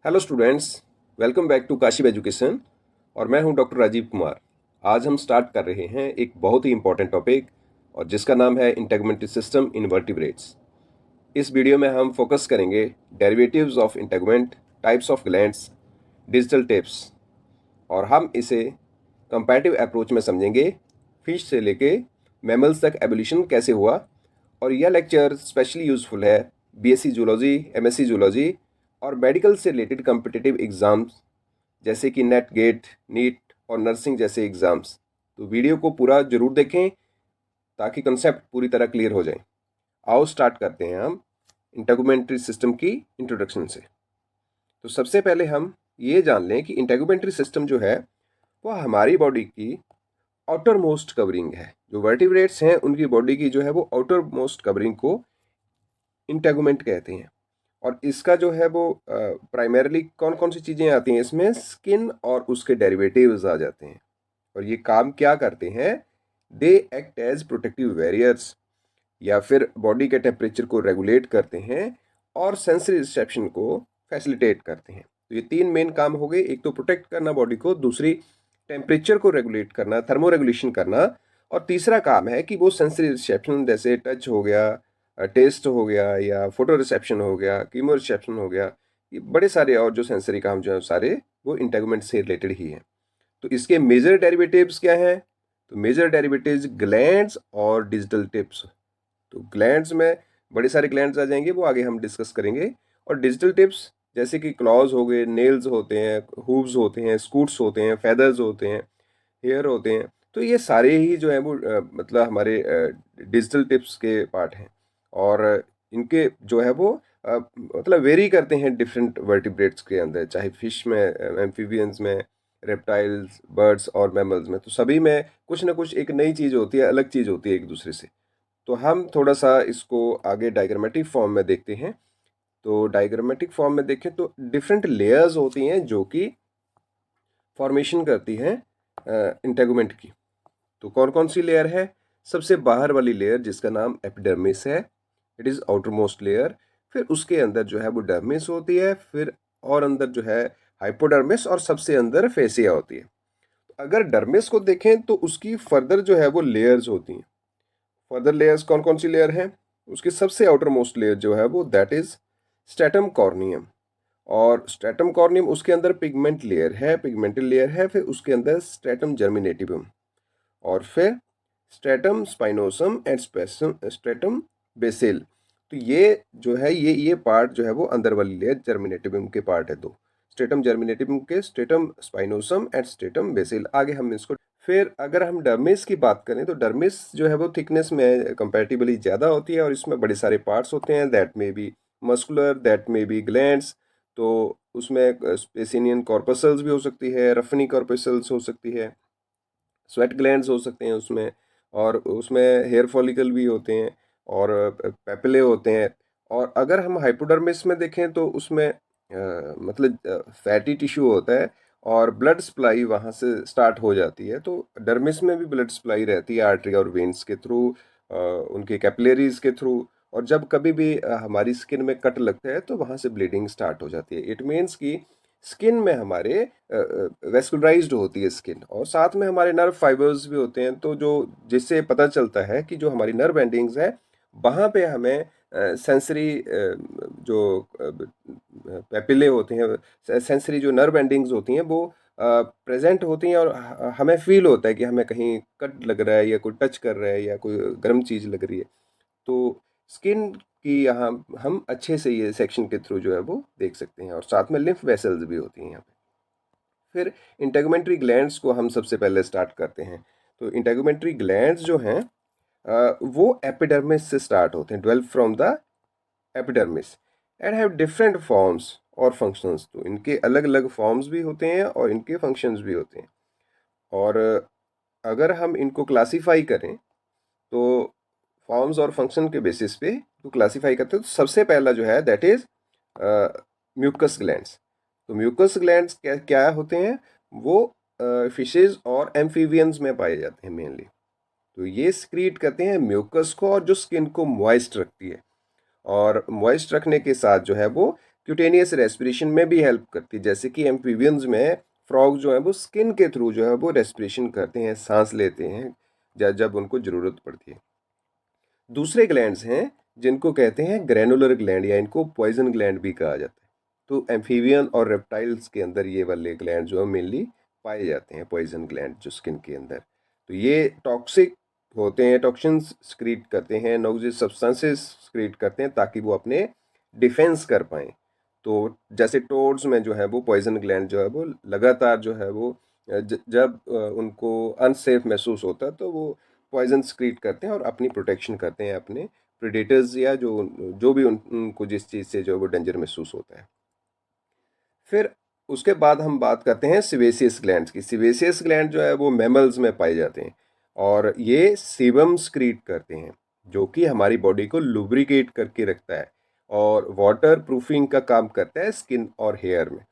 Hello students, welcome back to Kaship education. और मैं हूं डॉक्टर राजीव कुमार। आज हम स्टार्ट कर रहे हैं एक बहुत ही इंपॉर्टेंट टॉपिक और जिसका नाम है इंटेगुमेंट्री सिस्टम इन वर्टिब्रेट्स। इस वीडियो में हम फोकस करेंगे derivatives of integument, types of glands, digital tips, और हम इसे कंपैरेटिव अप्रोच में समझेंगे। फिश से लेके मैमल्स तक एवोल्यूशन कैसे हुआ। और यह लेक्चर स्पेशली यूज़फुल है बीएससी जूलॉजी, एमएससी जूलॉजी और मेडिकल से रिलेटेड कम्पिटिटिव एग्ज़ाम्स जैसे कि नेट गेट, नीट और नर्सिंग जैसे एग्ज़ाम्स। तो वीडियो को पूरा ज़रूर देखें ताकि कंसेप्ट पूरी तरह क्लियर हो जाए। आओ स्टार्ट करते हैं हम इंटेगुमेंट्री सिस्टम की इंट्रोडक्शन से। तो सबसे पहले हम ये जान लें कि इंटेगुमेंट्री सिस्टम जो है वो हमारी बॉडी की आउटर मोस्ट कवरिंग है। जो वर्टिब्रेट्स हैं उनकी बॉडी की जो है वो आउटर मोस्ट कवरिंग को इंटेगुमेंट कहते हैं। और इसका जो है वो प्राइमरीली कौन कौन सी चीज़ें आती हैं इसमें, स्किन और उसके डेरिवेटिव्स आ जाते हैं। और ये काम क्या करते हैं, they act as protective barriers या फिर बॉडी के टेम्परेचर को रेगुलेट करते हैं और सेंसरी रिसेप्शन को फैसिलिटेट करते हैं। तो ये तीन मेन काम हो गए, एक तो प्रोटेक्ट करना बॉडी को, दूसरी टेम्परेचर को रेगुलेट करना, थर्मो रेगुलेशन करना, और तीसरा काम है कि वो सेंसरी रिसेप्शन जैसे टच हो गया, टेस्ट हो गया, या फोटो रिसेप्शन हो गया, कीमो रिसेप्शन हो गया, ये बड़े सारे और जो सेंसरी काम जो है सारे वो इंटेगुमेंट से रिलेटेड ही हैं। तो इसके मेजर डेरिवेटिव्स क्या हैं? तो मेजर डेरिवेटिव्स ग्लैंड्स और डिजिटल टिप्स। तो ग्लैंड्स में बड़े सारे ग्लैंड्स आ जाएंगे, वो आगे हम डिस्कस करेंगे। और डिजिटल टिप्स जैसे कि क्लॉज हो गए, नेल्स होते हैं, हूव्स होते हैं, स्कूट्स होते हैं, फेदर्स होते हैं, हेयर होते हैं। तो ये सारे ही जो है वो मतलब हमारे डिजिटल टिप्स के पार्ट हैं। और इनके जो है वो मतलब वेरी करते हैं डिफरेंट वर्टिब्रेट्स के अंदर, चाहे फिश में, एम्फीबियंस में, रेप्टाइल्स, बर्ड्स और मैमल्स में। तो सभी में कुछ ना कुछ एक नई चीज़ होती है, अलग चीज़ होती है एक दूसरे से। तो हम थोड़ा सा इसको आगे डायग्रामेटिक फॉर्म में देखते हैं। तो डायग्रामेटिक फॉर्म में देखें तो डिफरेंट लेयर्स होती हैं जो कि फॉर्मेशन करती हैं इंटेगुमेंट की। तो कौन कौन सी लेयर है? सबसे बाहर वाली लेयर जिसका नाम एपिडर्मिस है, it is outer most layer. फिर उसके अंदर जो है वो डर्मिस होती है, फिर और अंदर जो है हाइपोडर्मिस, और सबसे अंदर फेसिया होती है। अगर डर्मिस को देखें तो उसकी फर्दर जो है वो लेयर्स होती हैं। फर्दर लेयर्स कौन कौन सी लेयर हैं? उसकी सबसे आउटर मोस्ट लेयर जो है वो दैट इज स्ट्रेटम कॉर्नियम। और स्ट्रेटम कॉर्नियम उसके अंदर पिगमेंट लेयर है, पिगमेंटल लेयर है। फिर उसके अंदर स्ट्रेटम जर्मिनेटिवम, और फिर stratum spinosum and stratum BECIL. तो ये जो है ये पार्ट जो है वो अंदर वाली लेयर जर्मिनेटिवम के पार्ट है। दो स्ट्रेटम जर्मिनेटिवम के, stratum spinosum and stratum BECIL. आगे हम इसको फिर अगर हम डर्मिस की बात करें तो डर्मिस जो है वो थिकनेस में कंपैरेटिवली ज़्यादा होती है और इसमें बड़े सारे पार्ट्स होते हैं। दैट में बी मस्कुलर, दैट में बी ग्लैंड्स। तो उसमें स्पेसिनियन कॉर्पसल्स भी हो सकती है, रफनी कॉर्पसल्स हो सकती है, स्वेट ग्लैंड्स हो सकते हैं उसमें, और उसमें हेयर फॉलिकल भी होते हैं, और पेपिले होते हैं। और अगर हम हाइपोडर्मिस में देखें तो उसमें मतलब फैटी टिश्यू होता है और ब्लड सप्लाई वहाँ से स्टार्ट हो जाती है। तो डर्मिस में भी ब्लड सप्लाई रहती है आर्टरी और वेन्स के थ्रू, उनके कैपिलरीज के थ्रू। और जब कभी भी हमारी स्किन में कट लगता है तो वहाँ से ब्लीडिंग स्टार्ट हो जाती है। इट मीन्स कि स्किन में हमारे वेस्कुलराइज्ड होती है स्किन, और साथ में हमारे नर्व फाइबर्स भी होते हैं। तो जो जिससे पता चलता है कि जो हमारी नर्व एंडिंग्स है वहाँ पे हमें सेंसरी जो पेपिले होते हैं, सेंसरी जो नर्व एंडिंग्स होती हैं वो प्रेजेंट होती हैं, और हमें फील होता है कि हमें कहीं कट लग रहा है या कोई टच कर रहा है या कोई गर्म चीज़ लग रही है। तो स्किन की यहाँ हम अच्छे से ये सेक्शन के थ्रू जो है वो देख सकते हैं, और साथ में लिम्फ वेसल्स भी होती हैं यहाँ पे। फिर इंटेगुमेंट्री ग्लैंड्स को हम सबसे पहले स्टार्ट करते हैं। तो इंटेगुमेंट्री ग्लैंड्स जो हैं वो एपिडर्मिस से स्टार्ट होते हैं, develop from the epidermis and have different forms और फंक्शंस। तो इनके अलग अलग फॉर्म्स भी होते हैं और इनके फंक्शंस भी होते हैं। और अगर हम इनको क्लासीफाई करें तो फॉर्म्स और फंक्शन के बेसिस पे तो क्लासीफाई करते हैं। तो सबसे पहला जो है दैट इज म्यूकस ग्लैंड्स। तो म्यूकस ग्लैंड्स क्या क्या होते हैं? वो फिशेज और एम्फीबियंस में पाए जाते हैं मेनली। तो ये स्क्रीट करते हैं म्यूकस को, और जो स्किन को मॉइस्ट रखती है। और मॉइस्ट रखने के साथ जो है वो क्यूटेनियस रेस्पिरेशन में भी हेल्प करती है, जैसे कि एम्फीबियंस में फ्रॉग जो है वो स्किन के थ्रू जो है वो रेस्पिरेशन करते हैं, सांस लेते हैं जब उनको ज़रूरत पड़ती है। दूसरे ग्लैंड्स हैं जिनको कहते हैं ग्रैनुलर ग्लैंड, या इनको पॉइजन ग्लैंड भी कहा जाता है। तो एम्फीबियन और रेप्टाइल्स के अंदर ये वाले ग्लैंड जो है मेनली पाए जाते हैं, पॉइजन ग्लैंड जो स्किन के अंदर। तो ये टॉक्सिक होते हैं, टॉक्सिन्स स्क्रीट करते हैं, नॉक्सियस सब्सटेंसेस स्क्रीट करते हैं ताकि वो अपने डिफेंस कर पाएँ। तो जैसे टोड्स में जो है वो पॉइजन ग्लैंड जो है वो लगातार जो है वो जब उनको अनसेफ महसूस होता है तो वो पॉइजन स्क्रीट करते हैं और अपनी प्रोटेक्शन करते हैं अपने प्रेडेटर्स या जो भी उनको जिस चीज़ से जो है वो डेंजर महसूस होता है। फिर उसके बाद हम बात करते हैं सिवेसियस ग्लैंड्स की। सिवेसियस ग्लैंड जो है वो मैमल्स में पाए जाते हैं और ये सीबम स्क्रीट करते हैं जो कि हमारी बॉडी को लुब्रिकेट करके रखता है और वाटर प्रूफिंग का काम करता है स्किन और हेयर में।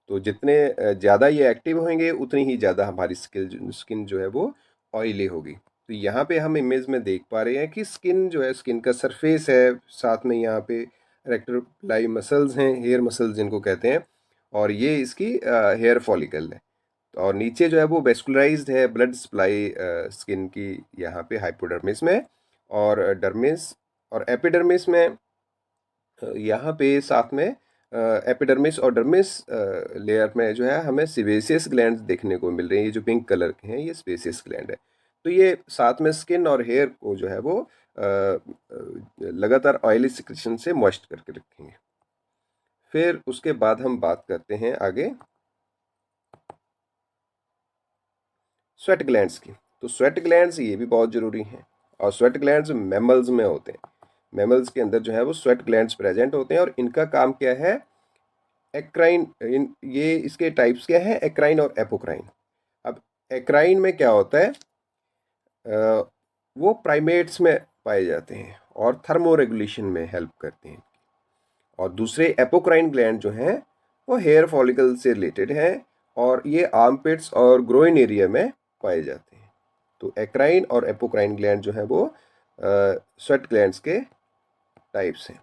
तो जितने ज़्यादा ये एक्टिव होंगे उतनी ही ज़्यादा हमारी स्किन जो है वो ऑयली होगी। तो यहाँ पे हम इमेज में देख पा रहे हैं कि स्किन जो है, स्किन का सरफेस है, साथ में यहाँ पे रेक्टोलाई मसल्स हैं, हेयर मसल्स जिनको कहते हैं, और ये इसकी हेयर फॉलिकल है। और नीचे जो है वो वेस्कुलराइज्ड है ब्लड सप्लाई स्किन की, यहाँ पे हाइपोडर्मिस में, और डर्मिस और एपिडर्मिस में यहाँ पे साथ में एपिडर्मिस और डर्मिस लेयर में जो है हमें सिवेसियस ग्लैंड देखने को मिल रही है। ये जो पिंक कलर के हैं ये सिवेसियस ग्लैंड है। तो ये साथ में स्किन और हेयर को जो है वो लगातार ऑयली सिक्रेशन से मॉइस्ट करके रखेंगे। फिर उसके बाद हम बात करते हैं आगे स्वेट ग्लैंड्स की। तो स्वेट ग्लैंड्स ये भी बहुत ज़रूरी हैं और स्वेट ग्लैंड्स मैमल्स में होते हैं। मैमल्स के अंदर जो है वो स्वेट ग्लैंड्स प्रेजेंट होते हैं और इनका काम क्या है, एक्राइन, ये इसके टाइप्स क्या है, एक्राइन और एपोक्राइन। अब एक्राइन में क्या होता है, वो प्राइमेट्स में पाए जाते हैं और थर्मो रेगुलेशन में हेल्प करते हैं। और दूसरे एपोक्राइन ग्लैंड जो हैं वो हेयर फॉलिकल से रिलेटेड हैं और ये आर्मपिट्स और ग्रोइन एरिया में पाए जाते हैं। तो एक्राइन और एपोक्राइन ग्लैंड जो है वो स्वेट ग्लैंड्स के टाइप्स हैं।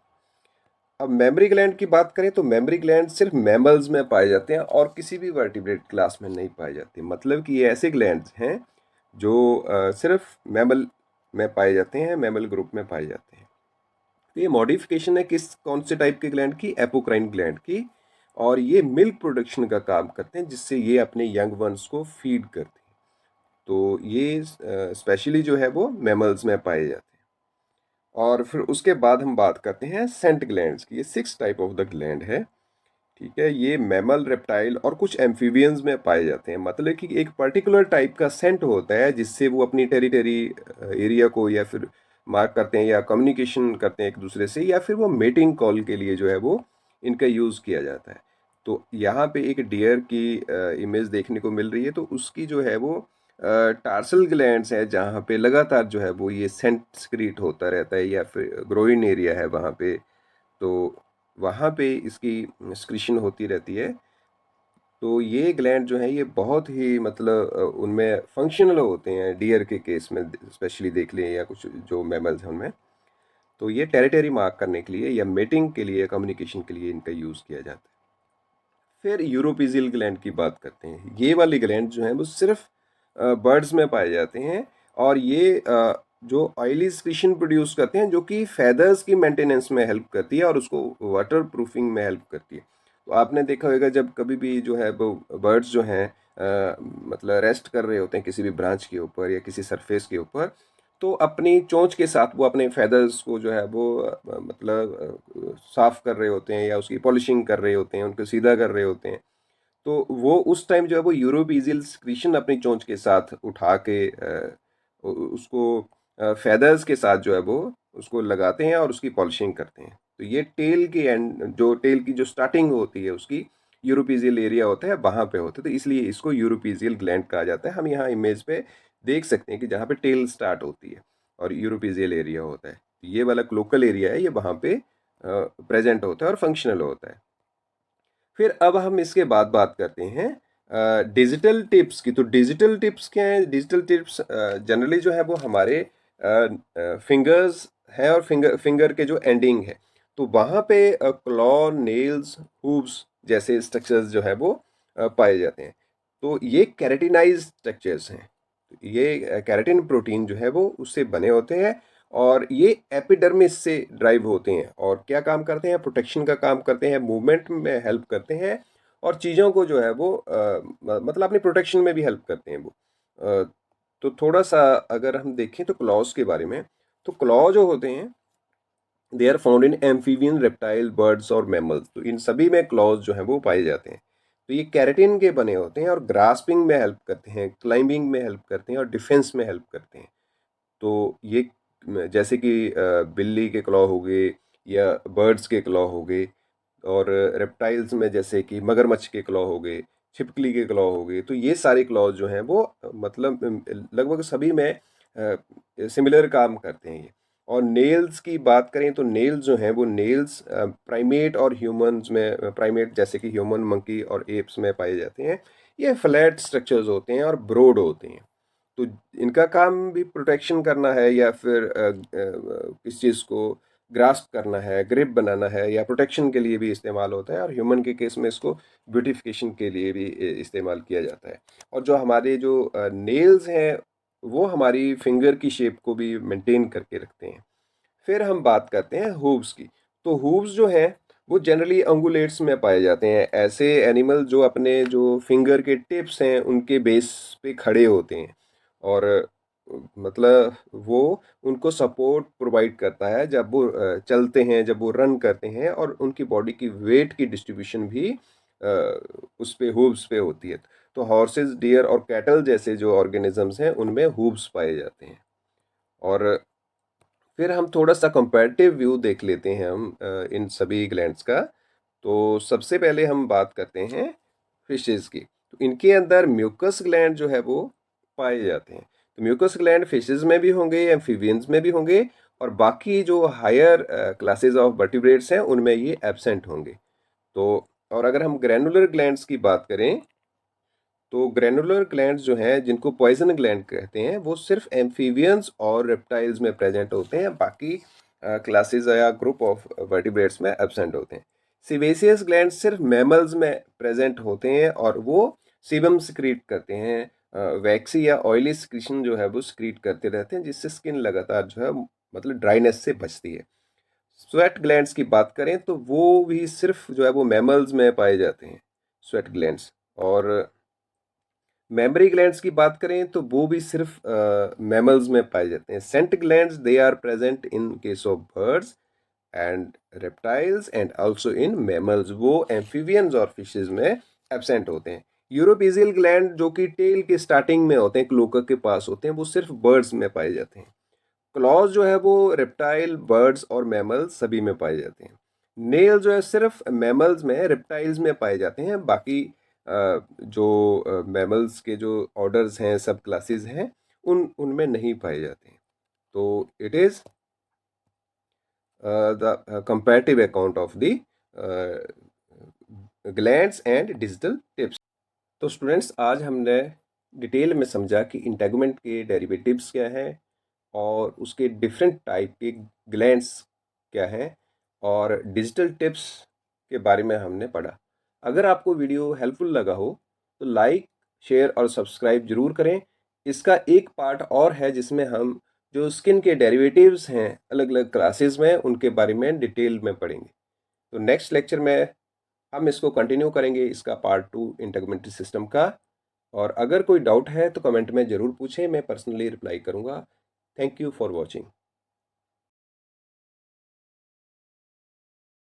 अब मेमरी ग्लैंड की बात करें तो मेमरी ग्लैंड सिर्फ मैमल्स में पाए जाते हैं और किसी भी वर्टिब्रेट क्लास में नहीं पाए जाते। मतलब कि ये ऐसे ग्लैंड्स हैं जो सिर्फ मैमल में पाए जाते हैं, मैमल ग्रुप में पाए जाते हैं। तो ये मॉडिफिकेशन है किस कौन से टाइप के ग्लैंड की, एपोक्राइन ग्लैंड की, और ये मिल्क प्रोडक्शन का काम करते हैं जिससे ये अपने यंग वंस को फीड करते हैं। तो ये स्पेशली जो है वो मैमल्स में पाए जाते हैं। और फिर उसके बाद हम बात करते हैं सेंट ग्लैंड्स की। ये 6 टाइप ऑफ द ग्लैंड है, ठीक है। ये मैमल, रेप्टाइल और कुछ एम्फीबियंस में पाए जाते हैं। मतलब कि एक पर्टिकुलर टाइप का सेंट होता है जिससे वो अपनी टेरिटरी एरिया को या फिर मार्क करते हैं या कम्युनिकेशन करते हैं एक दूसरे से, या फिर वो मेटिंग कॉल के लिए जो है वो इनका यूज़ किया जाता है। तो यहाँ पे एक डियर की इमेज देखने को मिल रही है, तो उसकी जो है वो टार्सल ग्लैंड्स है जहाँ पे लगातार जो है वो ये सेंट स्क्रीट होता रहता है, या फिर ग्रोइन एरिया है वहाँ पे, तो वहाँ पे इसकी स्क्रीशन होती रहती है। तो ये ग्लैंड जो है ये बहुत ही मतलब उनमें फंक्शनल होते हैं, डियर के केस में स्पेशली देख लें या कुछ जो मैमल्स हैं उनमें। तो ये टेरिटरी मार्क करने के लिए या मेटिंग के लिए, कम्युनिकेशन के लिए इनका यूज़ किया जाता है। फिर यूरोपीजियल ग्लैंड की बात करते हैं। ये वाली ग्लैंड जो है वो सिर्फ बर्ड्स में पाए जाते हैं और ये जो ऑयली सिक्रीशन प्रोड्यूस करते हैं जो कि फेदर्स की मेंटेनेंस में हेल्प करती है और उसको वाटर प्रूफिंग में हेल्प करती है। तो आपने देखा होगा जब कभी भी जो है वो बर्ड्स जो हैं मतलब रेस्ट कर रहे होते हैं किसी भी ब्रांच के ऊपर या किसी सरफेस के ऊपर, तो अपनी चोंच के साथ वो अपने फेदर्स को जो है वो मतलब साफ कर रहे होते हैं या उसकी पॉलिशिंग कर रहे होते हैं, उनको सीधा कर रहे होते हैं। तो वो उस टाइम जो है वो यूरोपीजियल सिक्रीशन अपनी चोंच के साथ उठा के उसको फेदर्स के साथ जो है वो उसको लगाते हैं और उसकी पॉलिशिंग करते हैं। तो ये टेल की एंड, जो टेल की जो स्टार्टिंग होती है उसकी यूरोपीजियल एरिया होता है वहाँ पे होता है, तो इसलिए इसको यूरोपीजियल ग्लैंड कहा जाता है। हम यहाँ इमेज पे देख सकते हैं कि जहाँ पे टेल स्टार्ट होती है और यूरोपीजियल एरिया होता है, ये वाला लोकल एरिया है, ये वहाँ पे प्रेजेंट होता है और फंक्शनल होता है। फिर अब हम इसके बाद बात करते हैं डिजिटल टिप्स की। तो डिजिटल टिप्स क्या है, डिजिटल टिप्स जनरली जो है वो हमारे फिंगर्स है और फिंगर के जो एंडिंग है, तो वहाँ पे क्लॉ, नेल्स, हूव्स जैसे स्ट्रक्चर्स जो है वो पाए जाते हैं। तो ये कैरेटिनाइज स्ट्रक्चर्स हैं। ये कैरेटिन प्रोटीन जो है वो उससे बने होते हैं और ये एपिडर्मिस से ड्राइव होते हैं और क्या काम करते हैं, प्रोटेक्शन का काम करते हैं, मूवमेंट में हेल्प करते हैं और चीज़ों को जो है वो मतलब अपनी प्रोटेक्शन में भी हेल्प करते हैं वो। तो थोड़ा सा अगर हम देखें तो क्लॉज के बारे में, तो क्लॉ जो होते हैं they are found in amphibian, reptile, birds और मैमल्स। तो इन सभी में क्लॉज जो हैं वो पाए जाते हैं। तो ये कैरेटिन के बने होते हैं और ग्रास्पिंग में हेल्प करते हैं, क्लाइंबिंग में हेल्प करते हैं और डिफेंस में हेल्प करते हैं। तो ये जैसे कि बिल्ली के क्लॉ हो गए या बर्ड्स के क्लॉ हो गए और रेप्टाइल्स में जैसे कि मगरमच्छ के क्लॉ हो गए, छिपकली के क्लॉ हो गए। तो ये सारे क्लॉज जो हैं वो मतलब लगभग सभी में सिमिलर काम करते हैं ये। और नेल्स की बात करें तो नेल्स जो हैं वो नेल्स प्राइमेट और ह्यूमंस में, प्राइमेट जैसे कि ह्यूमन, मंकी और एप्स में पाए जाते हैं। ये फ्लैट स्ट्रक्चर्स होते हैं और ब्रॉड होते हैं। तो इनका काम भी प्रोटेक्शन करना है या फिर किस चीज़ को ग्रास्प करना है, ग्रिप बनाना है, या प्रोटेक्शन के लिए भी इस्तेमाल होता है। और ह्यूमन के केस में इसको ब्यूटिफिकेशन के लिए भी इस्तेमाल किया जाता है। और जो हमारे जो नेल्स हैं वो हमारी फिंगर की शेप को भी मेंटेन करके रखते हैं। फिर हम बात करते हैं हूव्स की। तो हूव्स जो हैं वो जनरली अंगुलेट्स में पाए जाते हैं, ऐसे एनिमल जो अपने जो फिंगर के टिप्स हैं उनके बेस पे खड़े होते हैं और मतलब वो उनको सपोर्ट प्रोवाइड करता है जब वो चलते हैं, जब वो रन करते हैं, और उनकी बॉडी की वेट की डिस्ट्रीब्यूशन भी उस पे हूव्स पे होती है। तो हॉर्सेस, डियर और कैटल जैसे जो ऑर्गेनिजम्स हैं उनमें हूव्स पाए जाते हैं। और फिर हम थोड़ा सा कंपैरेटिव व्यू देख लेते हैं हम इन सभी ग्लैंड्स का। तो सबसे पहले हम बात करते हैं फिशेस की। तो इनके अंदर म्यूकस ग्लैंड जो है वो पाए जाते हैं। तो म्यूकस ग्लैंड फिशेस में भी होंगे, एम्फीबियंस में भी होंगे, और बाकी जो हायर क्लासेस ऑफ वर्टिब्रेट्स हैं उनमें ये एब्सेंट होंगे। तो और अगर हम ग्रैनुलर ग्लैंड्स की बात करें तो ग्रैनुलर ग्लैंड्स जो हैं जिनको पॉइजन ग्लैंड कहते हैं वो सिर्फ एम्फीबियंस और रेप्टाइल्स में प्रेजेंट होते हैं, बाकी क्लासेस या ग्रुप ऑफ वर्टिब्रेट्स में एब्सेंट होते हैं। सिवेसियस ग्लैंड सिर्फ मैमल्स में प्रेजेंट होते हैं और वो सीबम सिक्रीट करते हैं, वैक्सी या ऑयली सिक्रीशन जो है वो सिक्रीट करते रहते हैं, जिससे स्किन लगातार जो है मतलब ड्राइनेस से बचती है। स्वेट ग्लैंड्स की बात करें तो वो भी सिर्फ जो है वो मैमल्स में पाए जाते हैं, स्वेट ग्लैंड्स। और मेमरी ग्लैंड्स की बात करें तो वो भी सिर्फ मैमल्स में पाए जाते हैं। Scent glands they are present in case of birds and reptiles and also in mammals, वो एम्फीबियंस और फिशेस में एब्सेंट होते हैं। यूरोपीजियल ग्लैंड जो कि टेल के स्टार्टिंग में होते हैं, क्लोका के पास होते हैं, वो सिर्फ बर्ड्स में पाए जाते हैं। क्लॉज जो है वो रेप्टाइल, बर्ड्स और मैमल्स सभी में पाए जाते हैं। नेल जो है सिर्फ मैमल्स में, रेप्टाइल्स में पाए जाते हैं, बाकी जो मैमल्स के जो ऑर्डर्स हैं, सब क्लासेस हैं, उनमें नहीं पाए जाते हैं। तो it is the comparative account of the glands and digital tips. तो स्टूडेंट्स आज हमने डिटेल में समझा कि इंटेगुमेंट के डेरिवेटिव्स क्या हैं और उसके डिफरेंट टाइप के ग्लैंड्स क्या हैं, और डिजिटल टिप्स के बारे में हमने पढ़ा। अगर आपको वीडियो हेल्पफुल लगा हो तो लाइक, शेयर और सब्सक्राइब जरूर करें। इसका एक पार्ट और है जिसमें हम जो स्किन के डेरिवेटिव्स हैं अलग अलग क्लासेस में, उनके बारे में डिटेल में पढ़ेंगे। तो नेक्स्ट लेक्चर में हम इसको कंटिन्यू करेंगे, इसका पार्ट 2 इंटेग्मेंट्री सिस्टम का। और अगर कोई डाउट है तो कमेंट में ज़रूर पूछें, मैं पर्सनली रिप्लाई करूँगा। Thank you for watching.